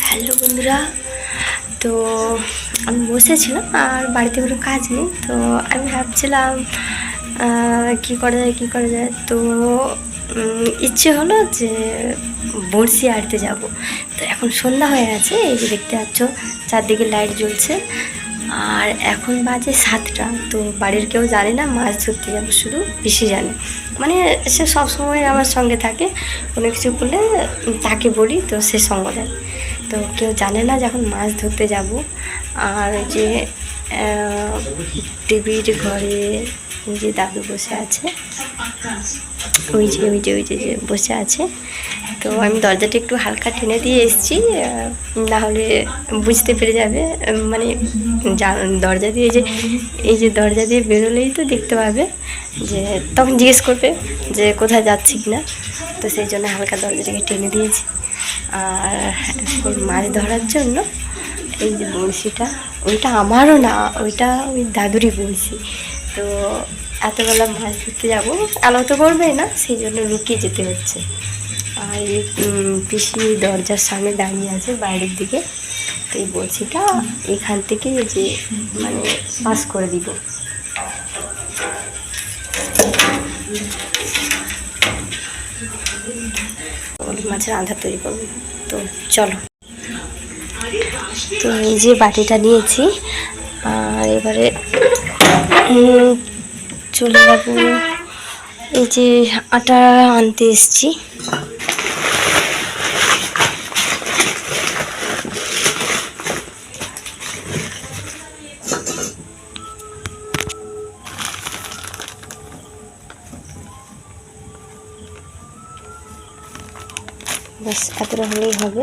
Hello বন্ধুরা, তো আমি বসেছিলাম আর বাড়িতে কোনো কাজ নেই। তো আমি ভাবছিলাম কী করা যায়। তো ইচ্ছে হলো যে বড়শি আড়তে যাব। তো এখন সন্ধ্যা হয়ে গেছে, এই যে দেখতে পাচ্ছ চারদিকে লাইট জ্বলছে। আর এখন বাজে 7টা। তো বাড়ির কেউ জানে না মাছ ধরতে যাবো, শুধু পিসি জানে। মানে সে সবসময় আমার সঙ্গে থাকে, কোনো কিছু করলে তাকে বলি তো সে সঙ্গ দেয়। তো কেউ জানে না যখন মাছ ধরতে যাব। আর যে টিভির ঘরে ওই যে দাদু বসে আছে, ওই যে বসে আছে। তো আমি দরজাটা একটু হালকা টেনে দিয়ে এসেছি, না হলে বুঝতে পেরে যাবে। মানে দরজা দিয়ে এই যে দরজা দিয়ে বেরোলেই তো দেখতে পাবে, যে তখন জিজ্ঞেস করবে যে কোথায় যাচ্ছি কিনা। তো সেই জন্য হালকা দরজাটাকে টেনে দিয়েছি। আর এখন মাছ ধরার জন্য এই যে বড়শিটা, ওইটা আমারও না, ওইটা ওই দাদুরই বড়শি। তো এতবেলা মাছ ধরতে যাবো, আলো তো করবে না, সেই জন্য লুকিয়ে যেতে হচ্ছে। আর এই পিসি দরজার সামনে দাঁড়িয়ে আছে বাইরের দিকে। তো এই বড়শিটা এখান থেকে যে মানে পাস করে দিব। মাছের আধার তৈরি করবো। তো চলো। তো এই যে বাটিটা নিয়েছি, আর এবারে চলে যাবো। এই যে আটা আনতে এসছি। ব্যাস এতটা হলেই হবে।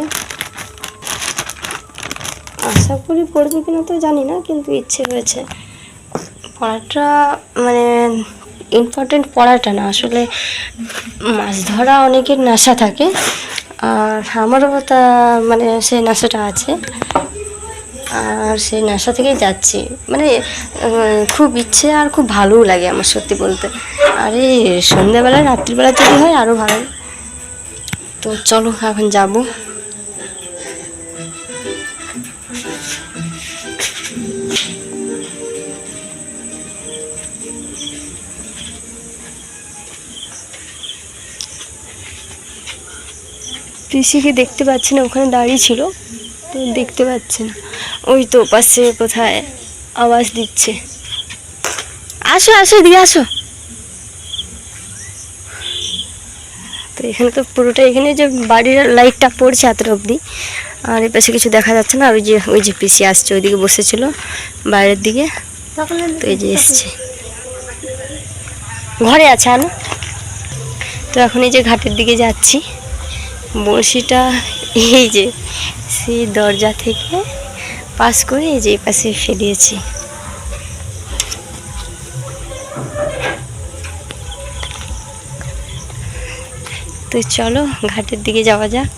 আশা করি পড়বে কিনা তো জানি না, কিন্তু ইচ্ছে হয়েছে। পড়াটা মানে ইম্পর্টেন্ট পড়াটা না, আসলে মাছ ধরা অনেকের নেশা থাকে, আর আমারও তা মানে সেই নেশাটা আছে। আর সেই নেশা থেকেই যাচ্ছি, মানে খুব ইচ্ছে আর খুব ভালোও লাগে আমার, সত্যি বলতে। আর এই সন্ধ্যাবেলা রাত্রিবেলা যদি হয় আরও ভালো। তো চলো এখন যাবো। পিসিকে দেখতে পাচ্ছি না, ওখানে দাঁড়িয়ে ছিল, তো দেখতে পাচ্ছি না। ওই তো পাশে কোথায় আওয়াজ দিচ্ছে। আসো আসো, দিয়ে আসো। তো এখানে তো পুরোটা, এখানে যে বাড়ির লাইটটা পড়ছে এতটা অবধি, আর এর পাশে কিছু দেখা যাচ্ছে না। আর ওই যে পিসি আসছে, ওইদিকে বসেছিল বাইরের দিকে। তো এই যে এসছে, ঘরে আছে আনো। তো এখন এই যে ঘাটের দিকে যাচ্ছি। বড়শিটা এই যে সেই দরজা থেকে পাস করে এই যে এই পাশে ফেলিয়েছি। তো চলো ঘাটের দিকে যাওয়া যাক।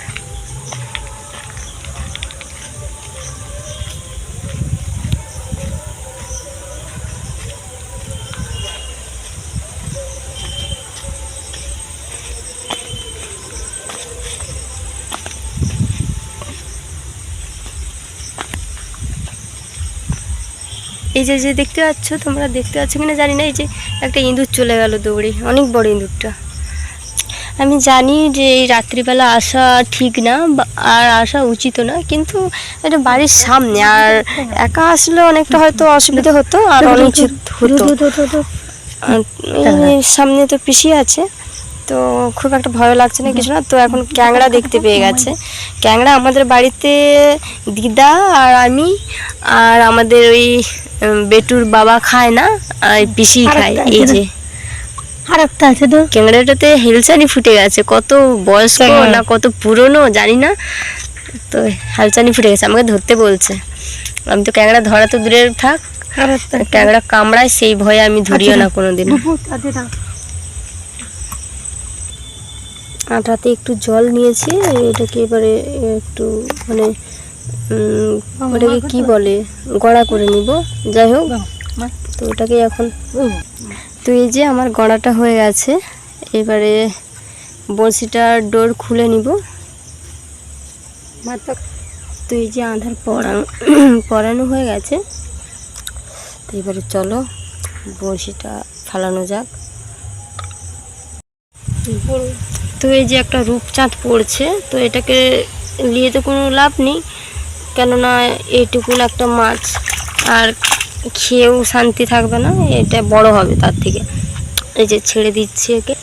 এই যে দেখতে পাচ্ছ, তোমরা দেখতে পাচ্ছ কিনা জানি না, এই যে একটা ইঁদুর চলে গেল দৌড়ে, অনেক বড় ইঁদুরটা। আমি জানি যে এই রাত্রিবেলা আসা ঠিক না, আর আসা উচিত না, কিন্তু এটা বাড়ির সামনে, আর একা আসলে অনেকটা হয়তো অসুবিধা হতো, আর অনেক হতো। সামনে তো পিসি আছে, তো খুব একটা ভয় লাগছে না, কিছু না। তো এখন ক্যাংড়া দেখতে পেয়ে গেছে। ক্যাংড়া আমাদের বাড়িতে দিদা আর আমি আর আমাদের ওই বেটুর বাবা খায় না, আর পিসি খায়। এই যে আর একটা আছে, তো ক্যাংড়াটাতে হেলচানি ফুটে গেছে, কত বয়স্ক না কত পুরনো জানি না, তো হেলচানি ফুটে গেছে, আমাকে ধরতে বলছে। আমি তো ক্যাংড়া ধরা তো দূরের থাক, ক্যাংড়া কামড়ায় সেই ভয়ে আমি ধরিও না কোনোদিন। আটাতে একটু জল নিয়েছি, এটাকে এবারে একটু মানে ওটাকে কি বলে, গড়া করে নিব। যাই হোক, তো ওটাকে এখন, তো এই যে আমার গড়াটা হয়ে গেছে। এবারে বড়শিটার ডোর খুলে নিব। তো এই যে আধার পড়ানো হয়ে গেছে। তো এবারে চলো বড়শিটা ফালানো যাক। তো এই যে একটা রূপচাঁদ পড়ছে, তো এটাকে নিয়ে তো কোনো লাভ নেই, কেননা এইটুকুন একটা মাছ আর খেয়েও শান্তি থাকবে না, এটা বড় হবে তার থেকে। এই যে ছেড়ে দিচ্ছি একে।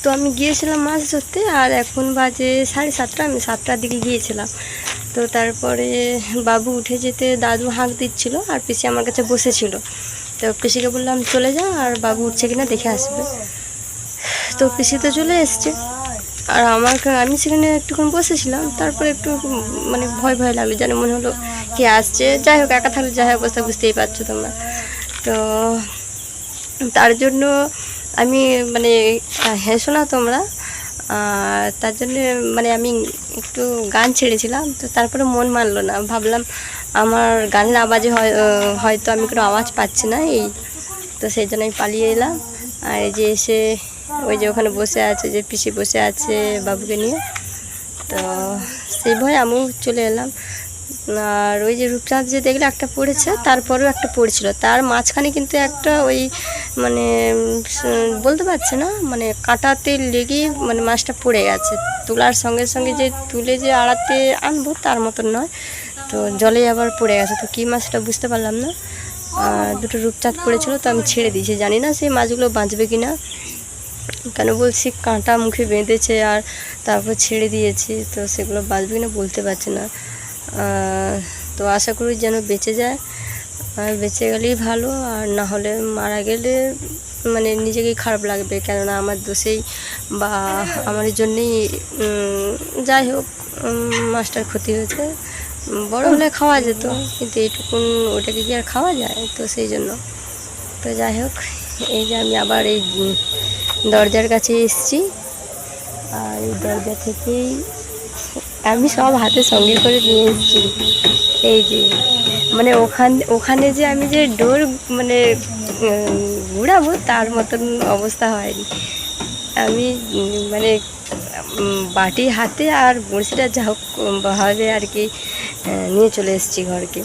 তো আমি গিয়েছিলাম মাছ ধরতে, আর এখন বাজে 7:30। আমি 7টার দিকে গিয়েছিলাম। তো তারপরে বাবু উঠে যেতে দাদু হাঁক দিচ্ছিল, আর পিসি আমার কাছে বসেছিল। তো পিসিকে বললাম চলে যা, আর বাবু উঠছে কিনা দেখে আসবে। তো পিসি তো চলে এসছে, আর আমি সেখানে একটুক্ষণ বসেছিলাম। তারপরে একটু মানে ভয় ভয় লাগলো, যেন মনে হলো কে আসছে। যাই হোক, একা থাকলে যাই অবস্থা বুঝতেই পারছো তোমরা। তো তার জন্য আমি মানে হেসো না তোমরা, তার জন্য মানে আমি একটু গান ছেড়েছিলাম। তো তারপরে মন মানলো না, ভাবলাম আমার গানের আওয়াজে হয়তো আমি কোনো আওয়াজ পাচ্ছি না, এই তো সেই জন্য আমি পালিয়ে এলাম। আর এই যে এসে ওই যে ওখানে বসে আছে, যে পিসি বসে আছে বাবুকে নিয়ে, তো সেই ভয়ে আমিও চলে এলাম। আর ওই যে রূপচাঁদ যে দেখলে একটা পড়েছে, তারপরেও একটা পড়েছিল, তার মাঝখানে কিন্তু একটা ওই মানে বলতে পারছে না, মানে কাঁটাতে লেগেই মানে মাছটা পড়ে গেছে। তোলার সঙ্গে সঙ্গে যে তুলে যে আড়াতে আনবো তার মতন নয়, তো জলে আবার পড়ে গেছে। তো কী মাছটা বুঝতে পারলাম না। দুটো রূপচাঁদ পড়েছিল, তো আমি ছেড়ে দিয়েছি, জানি না সেই মাছগুলো বাঁচবে কি না। কেন বলছি, কাঁটা মুখে বেঁধেছে আর তারপর ছেড়ে দিয়েছি, তো সেগুলো বাঁচবে কি না বলতে পারছি না। তো আশা করি যেন বেঁচে যায়, আর বেঁচে গেলেই ভালো, আর না হলে মারা গেলে মানে নিজেকেই খারাপ লাগবে, কেননা আমার দোষেই বা আমার জন্যেই যাই হোক মাছটার ক্ষতি হয়েছে। বড় হলে খাওয়া যেত, কিন্তু এইটুকুন ওটাকে কি আর খাওয়া যায়, তো সেই জন্য। তো যাই হোক, এই যে আমি আবার এই দরজার কাছে এসেছি, আর এই দরজা থেকেই আমি সব হাতে সঙ্গে করে নিয়ে এসেছি। এই যে মানে ওখানে যে আমি যে ডোর মানে ঘুরাবো তার মতন অবস্থা হয়নি। আমি মানে বাটি হাতে আর বড়শিটা যা হোক ভাবে আর কি নিয়ে চলে এসেছি ঘরকে।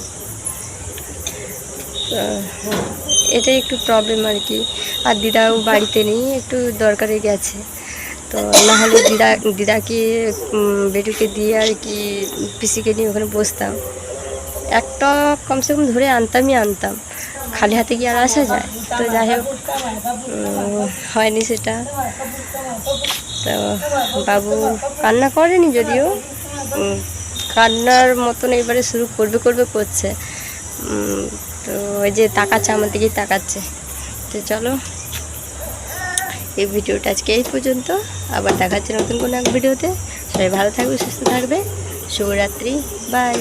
এটাই একটু প্রবলেম আর কি। আর দিদাও বাড়িতে নেই, একটু দরকারে গেছে। তো নাহলে দিদাকে বেটুকে দিয়ে আর কি পিসিকে নিয়ে ওখানে বসতাম, একটা কমসে কম ধরে আনতাম, খালি হাতে কি আর আসা যায়। তো যাই হোক, হয়নি সেটা। তো বাবু কান্না করেনি যদিও, কান্নার মতন এবারে শুরু করছে। তো ওই যে তাকাচ্ছে, আমার দিকেই তাকাচ্ছে। তো চলো, এই ভিডিওটা আজকে এই পর্যন্ত, আবার দেখাচ্ছে নতুন কোনো এক ভিডিওতে। সবাই ভালো থাকবে, সুস্থ থাকবে, শুভরাত্রি, বাই।